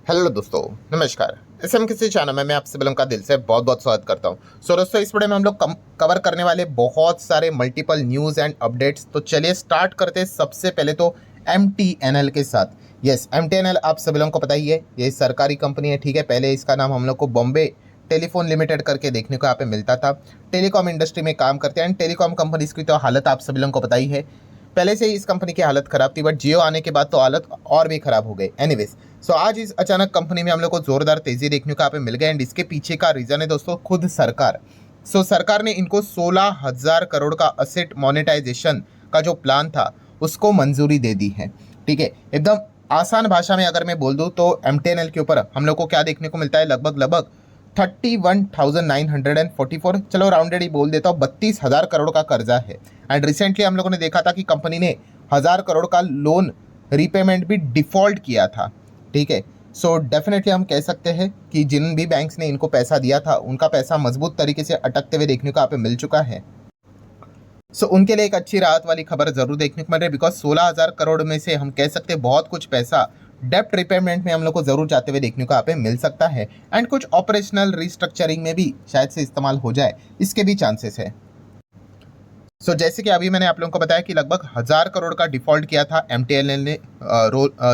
Hello दोस्तों, नमस्कार। SM किसी चैनल में मैं आप सभी लोगों का दिल से बहुत बहुत स्वागत करता हूं। दोस्तों, इस वीडियो में हम लोग कवर करने वाले बहुत सारे मल्टीपल न्यूज़ एंड अपडेट्स। तो चलिए स्टार्ट करते हैं। सबसे पहले तो एमटीएनएल के साथ। यस, एमटीएनएल आप सभी लोगों को पता ही है, ये सरकारी कंपनी है। ठीक है, पहले इसका नाम हम लोग को बॉम्बे टेलीफोन लिमिटेड करके देखने को यहाँ पे मिलता था। टेलीकॉम इंडस्ट्री में काम करते हैं एंड टेलीकॉम कंपनीज की तो हालत आप सभी लोगों को पता ही है। पहले से ही इस कंपनी की हालत खराब थी, बट जियो आने के बाद तो हालत और भी खराब हो गई। एनीवेज, सो आज इस अचानक कंपनी में हम लोग को जोरदार तेजी देखने को यहाँ पे मिल गया एंड इसके पीछे का रीजन है दोस्तों खुद सरकार। सरकार ने इनको 16,000 करोड़ का असेट मोनेटाइजेशन का जो प्लान था उसको मंजूरी दे दी है। ठीक है, एकदम आसान भाषा में अगर मैं बोल दूं तो एमटीएनएल के ऊपर हम लोग को क्या देखने को मिलता है, लगभग लगभग 31,944, चलो राउंडेड ही बोल देता हूँ, 32,000 करोड़ का कर्जा है। एंड रिसेंटली हम लोगों ने देखा था कि कंपनी ने 1,000 करोड़ का लोन रीपेमेंट भी डिफॉल्ट किया था। ठीक है, सो डेफिनेटली हम कह सकते हैं कि जिन भी बैंक्स ने इनको पैसा दिया था उनका पैसा मजबूत तरीके से अटकते हुए देखने को यहाँ पे मिल चुका है। उनके लिए एक अच्छी राहत वाली खबर जरूर देखने को मिल रही है, बिकॉज 16,000 करोड़ में से हम कह सकते हैं बहुत कुछ पैसा डेप्ट रिपेमेंट में हम लोग को जरूर जाते हुए देखने को यहाँ पे मिल सकता है एंड कुछ ऑपरेशनल रिस्ट्रक्चरिंग में भी शायद से इस्तेमाल हो जाए, इसके भी चांसेस है। जैसे कि अभी मैंने आप लोगों को बताया कि लगभग 1,000 करोड़ का डिफॉल्ट किया था एमटीएनएल ने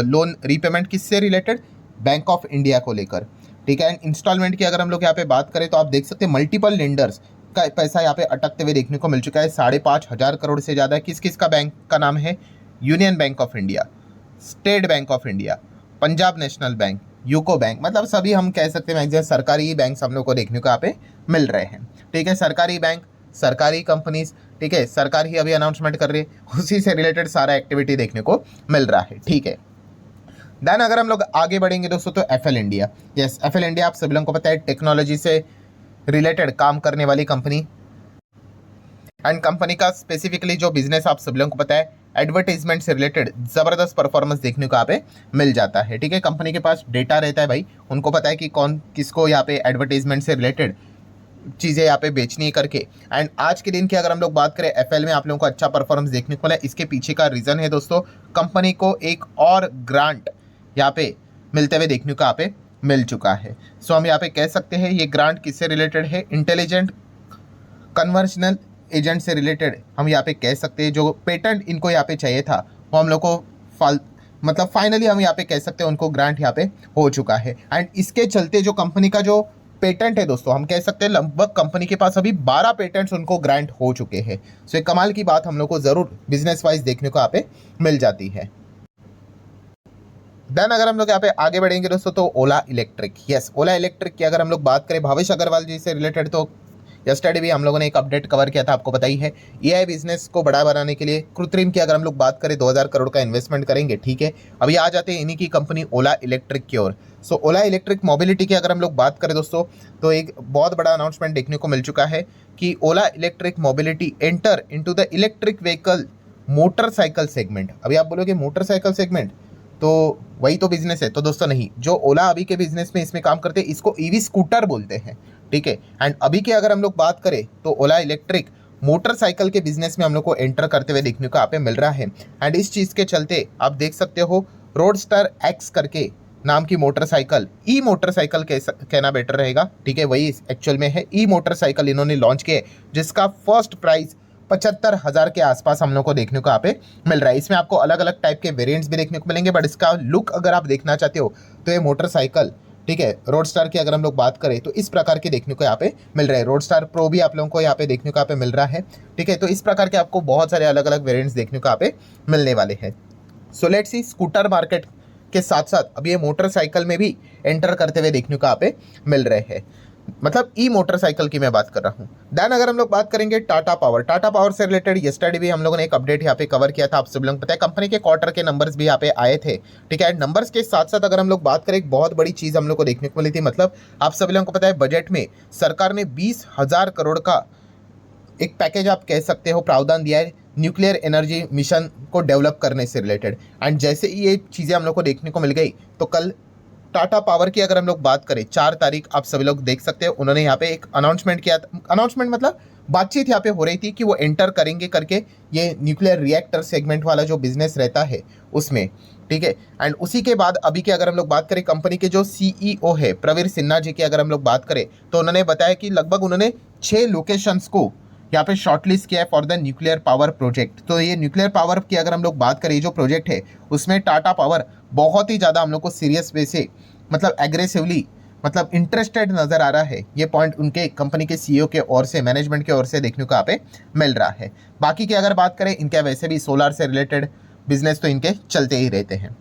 लोन रीपेमेंट किससे रिलेटेड, बैंक ऑफ इंडिया को लेकर। ठीक है, एंड इंस्टॉलमेंट की अगर हम लोग यहाँ पे बात करें तो आप देख सकते हैं मल्टीपल लेंडर्स का पैसा यहाँ पे अटकते हुए देखने को मिल चुका है। 5,500 करोड़ से ज़्यादा। किस किस का बैंक का नाम है, union bank of India, state bank of India, Punjab national bank, UCO bank, मतलब सभी हम कह सकते हैं मैक्सिमम सरकारी ही बैंक हम लोग को देखने को यहाँ पे मिल रहे हैं। ठीक है, सरकारी बैंक, सरकारी कंपनीज। ठीक है, सरकार ही अभी अनाउंसमेंट कर रही है, उसी से रिलेटेड सारा एक्टिविटी देखने को मिल रहा है। ठीक है, देन अगर हम लोग आगे बढ़ेंगे दोस्तों तो FL India. Yes, FL India आप सभी लोगों को पता है टेक्नोलॉजी से रिलेटेड काम करने वाली कंपनी एंड कंपनी का स्पेसिफिकली जो बिजनेस आप सभी लोगों को पता है एडवर्टाइजमेंट से रिलेटेड जबरदस्त परफॉर्मेंस देखने को यहाँ पे मिल जाता है। ठीक है, कंपनी के पास डेटा रहता है भाई, उनको पता है कि कौन किसको यहाँ पे एडवर्टाइजमेंट से रिलेटेड चीज़ें यहाँ पे बेचनी है करके। एंड आज के दिन की अगर हम लोग बात करें एफएल में आप लोगों को अच्छा परफॉर्मेंस देखने को मिला। इसके पीछे का रीज़न है दोस्तों कंपनी को एक और ग्रांट यहाँ पे मिलते हुए देखने को यहाँ पे मिल चुका है। हम यहाँ पे कह सकते हैं ये ग्रांट किससे रिलेटेड है, इंटेलिजेंट कन्वर्जनल एजेंट से रिलेटेड हम यहाँ पे कह सकते हैं। जो पेटेंट इनको यहाँ पे चाहिए था वो हम लोग को मतलब फाइनली हम यहाँ पे कह सकते हैं उनको ग्रांट यहाँ पे हो चुका है। एंड इसके चलते जो कंपनी का जो पेटेंट है दोस्तों, हम कह सकते हैं लगभग कंपनी के पास अभी 12 पेटेंट्स उनको ग्रांट हो चुके हैं। एक कमाल की बात हम लोग को जरूर बिजनेस वाइज देखने को यहाँ पे मिल जाती है। देन अगर हम लोग यहाँ पे आगे बढ़ेंगे दोस्तों तो ओला इलेक्ट्रिक। यस, ओला इलेक्ट्रिक की अगर हम लोग बात करें भावेश अग्रवाल जी से रिलेटेड, तो यस्टरडे भी हम लोगों ने एक अपडेट कवर किया था, आपको पता ही है। एआई बिजनेस को बड़ा बनाने के लिए कृत्रिम की अगर हम लोग बात करें 2,000 करोड़ का इन्वेस्टमेंट करेंगे। ठीक है, अभी आ जाते हैं इन्हीं की कंपनी ओला इलेक्ट्रिक की ओर। ओला इलेक्ट्रिक मोबिलिटी की अगर हम लोग बात करें दोस्तों तो एक बहुत बड़ा अनाउंसमेंट देखने को मिल चुका है कि Ola electric mobility enter into the electric vehicle motorcycle segment. अभी आप बोलोगे मोटरसाइकिल सेगमेंट तो वही तो बिजनेस है, तो दोस्तों नहीं, जो ओला अभी के बिजनेस में इसमें काम करते हैं इसको ईवी स्कूटर बोलते हैं। ठीक है, एंड अभी की अगर हम लोग बात करें तो ओला इलेक्ट्रिक मोटरसाइकिल के बिजनेस में हम लोग को एंटर करते हुए देखने को यहाँ पे मिल रहा है। एंड इस चीज़ के चलते आप देख सकते हो रोडस्टर एक्स करके नाम की मोटरसाइकिल, ई मोटरसाइकिल कहना बेटर रहेगा। ठीक है, वही एक्चुअल में है, ई मोटरसाइकिल इन्होंने लॉन्च किए जिसका फर्स्ट प्राइस 75,000 के आसपास हम लोग को देखने को यहाँ पे मिल रहा है। इसमें आपको अलग अलग टाइप के वेरिएंट्स भी देखने को मिलेंगे, बट इसका लुक अगर आप देखना चाहते हो तो ये मोटरसाइकिल, ठीक है, रोडस्टार की अगर हम लोग बात करें तो इस प्रकार के देखने को यहाँ पे मिल रहा है। रोडस्टार प्रो भी आप लोगों को यहाँ पे देखने को यहाँ पे मिल रहा है। ठीक है, तो इस प्रकार के आपको बहुत सारे अलग अलग वेरिएंट्स देखने को यहाँ पे मिलने वाले हैं। लेट्स सी, स्कूटर मार्केट के साथ साथ अब ये मोटरसाइकिल में भी एंटर करते हुए देखने को यहाँ पे मिल रहे हैं, मतलब ई मोटरसाइकिल की मैं बात कर रहा हूँ। देन अगर हम लोग बात करेंगे टाटा पावर से रिलेटेड यस्टरडे भी हम लोगों ने एक अपडेट यहाँ पे कवर किया था, आप सब लोगों को पता है कंपनी के क्वार्टर के नंबर्स भी यहाँ पे आए थे। ठीक है, नंबर्स के साथ साथ अगर हम लोग बात करें एक बहुत बड़ी चीज़ हम लोग को देखने को मिली थी, मतलब आप सभी लोगों को पता है बजट में सरकार ने 20,000 करोड़ का एक पैकेज आप कह सकते हो प्रावधान दिया है न्यूक्लियर एनर्जी मिशन को डेवलप करने से रिलेटेड। एंड जैसे ही ये चीज़ें हम लोग को देखने को मिल गई तो कल टाटा पावर की अगर हम लोग बात करें 4 तारीख आप सभी लोग देख सकते हैं, उन्होंने यहाँ पे एक अनाउंसमेंट किया। अनाउंसमेंट मतलब बातचीत यहाँ पे हो रही थी कि वो एंटर करेंगे करके ये न्यूक्लियर रिएक्टर सेगमेंट वाला जो बिजनेस रहता है उसमें, ठीक है। एंड उसी के बाद अभी की अगर हम लोग बात करें कंपनी के जो सीईओ है प्रवीर सिन्हा जी की अगर हम लोग बात करें तो उन्होंने बताया कि लगभग उन्होंने 6 लोकेशंस को यहाँ पे शॉर्टलिस्ट किया है for the nuclear power project. तो ये न्यूक्लियर पावर की अगर हम लोग बात करें जो प्रोजेक्ट है उसमें टाटा पावर बहुत ही ज़्यादा हम लोग को सीरियस वे से मतलब एग्रेसिवली मतलब इंटरेस्टेड नज़र आ रहा है। ये पॉइंट उनके कंपनी के सीईओ के ओर से मैनेजमेंट के ओर से देखने को यहाँ पे मिल रहा है। बाकी की अगर बात करें इनके वैसे भी सोलार से रिलेटेड बिजनेस तो इनके चलते ही रहते हैं।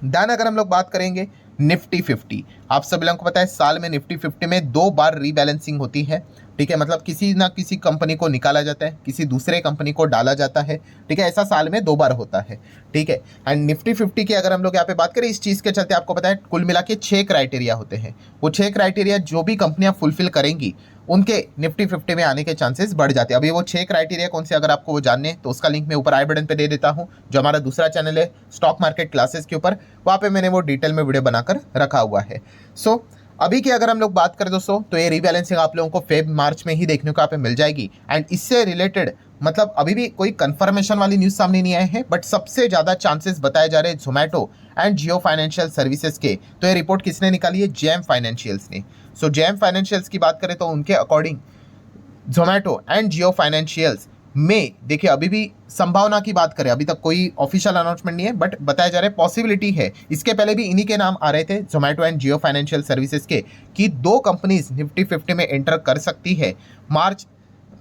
देन अगर हम लोग बात करेंगे निफ्टी 50, आप सभी लोगों को पता है साल में निफ्टी 50 में 2 बार रीबैलेंसिंग होती है, ठीक है। मतलब किसी ना किसी कंपनी को निकाला जाता है, किसी दूसरे कंपनी को डाला जाता है, ठीक है। ऐसा साल में 2 बार होता है, ठीक है। एंड निफ्टी 50 की अगर हम लोग यहाँ पे बात करें इस चीज़ के चलते आपको पता है कुल मिला के 6 क्राइटेरिया होते हैं। वो 6 क्राइटेरिया जो भी कंपनियां फुलफिल करेंगी उनके निफ्टी 50 में आने के चांसेस बढ़ जाते हैं। अभी वो 6 क्राइटेरिया कौन से अगर आपको वो जानने तो उसका लिंक मैं ऊपर आई बटन पे दे देता हूँ, जो हमारा दूसरा चैनल है स्टॉक मार्केट क्लासेस के ऊपर, वहाँ पे मैंने वो डिटेल में वीडियो बनाकर रखा हुआ है। सो अभी की अगर हम लोग बात करें दोस्तों तो ये रीबैलेंसिंग आप लोगों को फेब मार्च में ही देखने को यहाँ पे मिल जाएगी। एंड इससे रिलेटेड मतलब अभी भी कोई कंफर्मेशन वाली न्यूज़ सामने नहीं आए हैं, बट सबसे ज़्यादा चांसेस बताए जा रहे हैं Zomato and Jio financial services के। तो ये रिपोर्ट किसने निकाली है? जेएम फाइनेंशियल्स ने। सो जेएम फाइनेंशियल्स की बात करें तो उनके according Zomato and Jio financials में देखिए अभी भी संभावना की बात करें, अभी तक कोई ऑफिशियल अनाउंसमेंट नहीं है, बट बताया जा रहा है पॉसिबिलिटी है। इसके पहले भी इन्हीं के नाम आ रहे थे Zomato and Jio financial services के कि 2 कंपनीज निफ्टी 50 में एंटर कर सकती है मार्च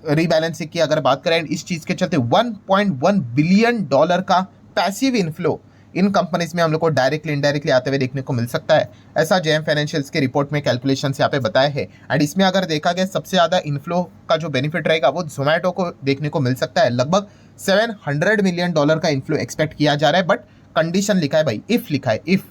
रीबैलेंसिंग की अगर बात करें। इस चीज़ के चलते $1.1 बिलियन का पैसिव इनफ्लो इन कंपनीज में हम लोग को डायरेक्टली इनडायरेक्टली आते हुए देखने को मिल सकता है, ऐसा जेएम फाइनेंशियल्स के रिपोर्ट में कैलकुलेशन यहाँ पे बताया है। एंड इसमें अगर देखा गया सबसे ज़्यादा इनफ्लो का जो बेनिफिट रहेगा वो जोमेटो को देखने को मिल सकता है। लगभग $700 मिलियन का इनफ्लो एक्सपेक्ट किया जा रहा है, बट कंडीशन लिखा है भाई, इफ लिखा है, इफ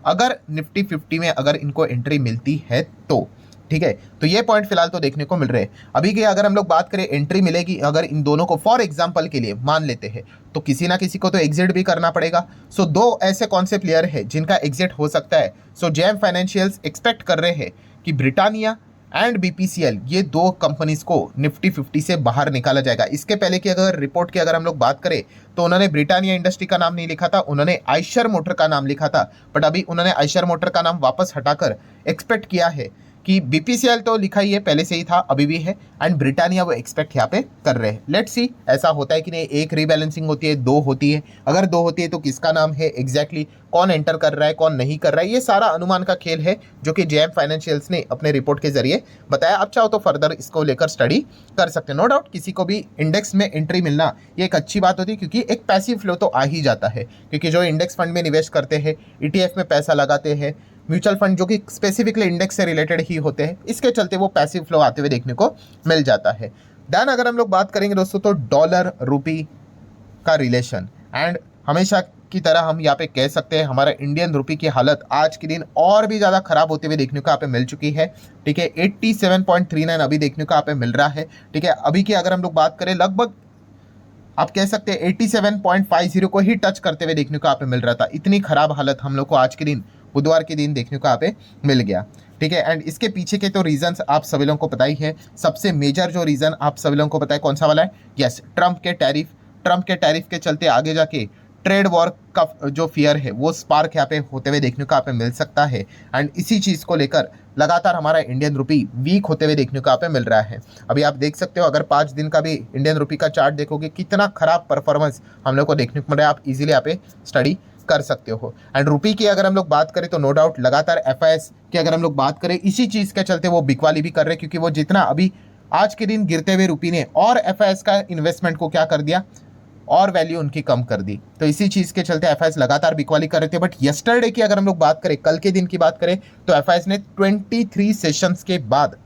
अगर निफ्टी 50 में अगर इनको एंट्री मिलती है तो, ठीक है। तो ये पॉइंट फिलहाल तो देखने को मिल रहे हैं। अभी की अगर हम लोग बात करें एंट्री मिलेगी अगर इन दोनों को फॉर एग्जांपल के लिए मान लेते हैं तो किसी ना किसी को तो एग्जिट भी करना पड़ेगा। सो 2 ऐसे कौन से प्लेयर है जिनका एग्जिट हो सकता है। सो जेएम फाइनेंशियल्स एक्सपेक्ट कर रहे हैं कि ब्रिटानिया एंड बीपीसीएल ये 2 कंपनीज को निफ्टी 50 से बाहर निकाला जाएगा। इसके पहले की अगर रिपोर्ट की अगर हम लोग बात करें तो उन्होंने ब्रिटानिया इंडस्ट्री का नाम नहीं लिखा था, उन्होंने आइशर मोटर का नाम लिखा था, बट अभी उन्होंने आइशर मोटर का नाम वापस हटाकर एक्सपेक्ट किया है कि बीपीसीएल तो लिखा ही है, पहले से ही था, अभी भी है, एंड ब्रिटानिया वो एक्सपेक्ट यहाँ पे कर रहे हैं। लेट्स सी ऐसा होता है कि नहीं, 1 रीबैलेंसिंग होती है, 2 होती है, अगर 2 होती है तो किसका नाम है एग्जैक्टली, कौन एंटर कर रहा है कौन नहीं कर रहा है, ये सारा अनुमान का खेल है जो कि जेएम फाइनेंशियल्स ने अपने रिपोर्ट के जरिए बताया। आप चाहो तो फर्दर इसको लेकर स्टडी कर सकते हैं। नो डाउट किसी को भी इंडेक्स में एंट्री मिलना ये एक अच्छी बात होती है, क्योंकि एक पैसिव फ्लो तो आ ही जाता है, क्योंकि जो इंडेक्स फंड में निवेश करते हैं, ईटीएफ में पैसा लगाते हैं, म्यूचुअल फंड जो कि स्पेसिफिकली इंडेक्स से रिलेटेड ही होते हैं, इसके चलते वो पैसिव फ्लो आते हुए देखने को मिल जाता है। देन अगर हम लोग बात करेंगे दोस्तों तो डॉलर रूपी का रिलेशन, एंड हमेशा की तरह हम यहाँ पे कह सकते हैं हमारा इंडियन रूपी की हालत आज के दिन और भी ज़्यादा खराब होते हुए देखने को यहाँ पे मिल चुकी है, ठीक है। 87.39 अभी देखने को यहाँ पे मिल रहा है, ठीक है। अभी की अगर हम लोग बात करें लगभग आप कह सकते हैं 87.50 को ही टच करते हुए देखने को यहाँ पे मिल रहा था। इतनी खराब हालत हम लोग को आज के दिन बुधवार के दिन देखने को यहाँ पे मिल गया, ठीक है। एंड इसके पीछे के तो रीजंस आप सभी लोगों को पता ही है। सबसे मेजर जो रीजन आप सभी लोगों को पता है कौन सा वाला है? यस, ट्रम्प के टैरिफ के चलते आगे जाके ट्रेड वॉर का जो फियर है वो स्पार्क यहाँ पे होते हुए देखने को यहाँ पे मिल सकता है। एंड इसी चीज़ को लेकर लगातार हमारा इंडियन रुपी वीक होते हुए देखने को यहाँ पे मिल रहा है। अभी आप देख सकते हो अगर 5 दिन का भी इंडियन रुपी का चार्ट देखोगे कितना खराब परफॉर्मेंस हम लोग को देखने को मिल रहा है। आप इजीली यहाँ पे स्टडी कर सकते हो। एंड रुपी की अगर हम लोग बात करें तो नो डाउट लगातार एफआईएस की अगर हम लोग बात करें इसी चीज़ के चलते वो बिकवाली भी कर रहे हैं, क्योंकि वो जितना अभी आज के दिन गिरते हुए रुपी ने और एफआईएस का इन्वेस्टमेंट को क्या कर दिया और वैल्यू उनकी कम कर दी। तो इसी चीज़ के चलते एफआईएस लगातार बिकवाली कर रहे थे। बट यस्टरडे की अगर हम लोग बात करें, कल के दिन की बात करें, तो एफआईएस ने 23 सेशंस के बाद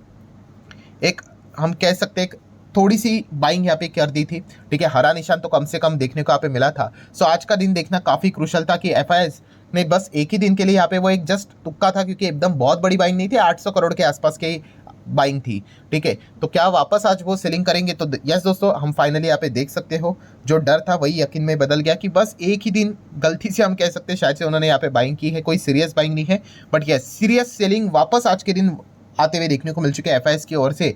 एक हम कह सकते हैं थोड़ी सी बाइंग यहाँ पे कर दी थी, ठीक है। हरा निशान तो कम से कम देखने को यहाँ पे मिला था। सो आज का दिन देखना काफ़ी क्रूशल था कि एफआईएस ने बस एक ही दिन के लिए यहाँ पे वो एक जस्ट तुक्का था, क्योंकि एकदम बहुत बड़ी बाइंग नहीं थी, 800 करोड़ के आसपास के बाइंग थी, ठीक है। तो क्या वापस आज वो सेलिंग करेंगे? तो यस दोस्तों, हम फाइनली यहाँ पे देख सकते हो जो डर था वही यकीन में बदल गया कि बस एक ही दिन गलती से हम कह सकते हैं शायद से उन्होंने यहाँ पे बाइंग की है, कोई सीरियस बाइंग नहीं है। बट यस, सीरियस सेलिंग वापस आज के दिन आते हुए देखने को मिल चुके हैं एफआईएस की ओर से।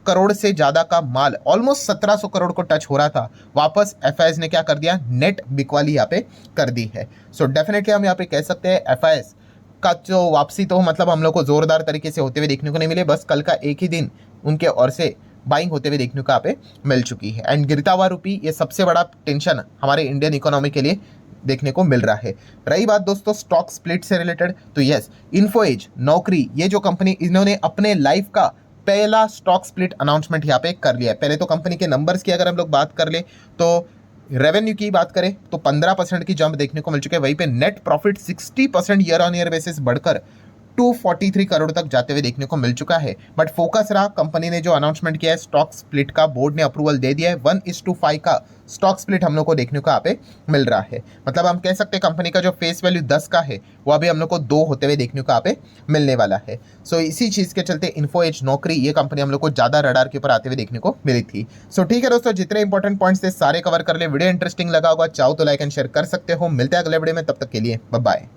करोड़ से ज़्यादा का माल, ऑलमोस्ट 1700 करोड़ को टच हो रहा था, वापस एफआईआईज ने क्या कर दिया, नेट बिकवाली यहाँ पे कर दी है। सो डेफिनेटली हम यहाँ पे कह सकते हैं एफआईआईज का जो वापसी तो मतलब हम लोग को जोरदार तरीके से होते हुए देखने को नहीं मिले, बस कल का एक ही दिन उनके ओर से बाइंग होते हुए देखने को यहाँ पे मिल चुकी है। एंड गिरता हुआ रुपी, ये सबसे बड़ा टेंशन हमारे इंडियन इकोनॉमी के लिए देखने को मिल रहा है। रही बात दोस्तों स्टॉक स्प्लिट से रिलेटेड, तो यस, इन्फो एज, नौकरी, ये जो कंपनी, इन्होंने अपने लाइफ का पहला स्टॉक स्प्लिट अनाउंसमेंट यहाँ पे कर लिया है। पहले तो कंपनी के नंबर्स की अगर हम लोग बात कर ले तो रेवेन्यू की बात करें तो 15% की जंप देखने को मिल चुके हैं, वहीं पे net profit 60% year on year basis बढ़कर 243 करोड़ तक जाते हुए देखने को मिल चुका है। बट फोकस रहा, कंपनी ने जो अनाउंसमेंट किया है स्टॉक स्प्लिट का, बोर्ड ने अप्रूवल दे दिया है, 1:5 का स्टॉक स्प्लिट हम लोग को देखने को यहाँ पे मिल रहा है। मतलब हम कह सकते हैं कंपनी का जो फेस वैल्यू 10 का है वो अभी हम लोग को 2 होते हुए देखने को यहाँ पे मिलने वाला है। सो इसी चीज़ के चलते इन्फो एज, नौकरी, ये कंपनी हम लोग को ज़्यादा रडार के ऊपर आते हुए देखने को मिली थी। सो ठीक है दोस्तों, जितने इंपॉर्टेंट पॉइंट्स थे सारे कवर कर ले। वीडियो इंटरेस्टिंग लगा होगा, चाहो तो लाइक एंड शेयर कर सकते हो। मिलते हैं अगले वीडियो में, तब तक के लिए बाय बाय।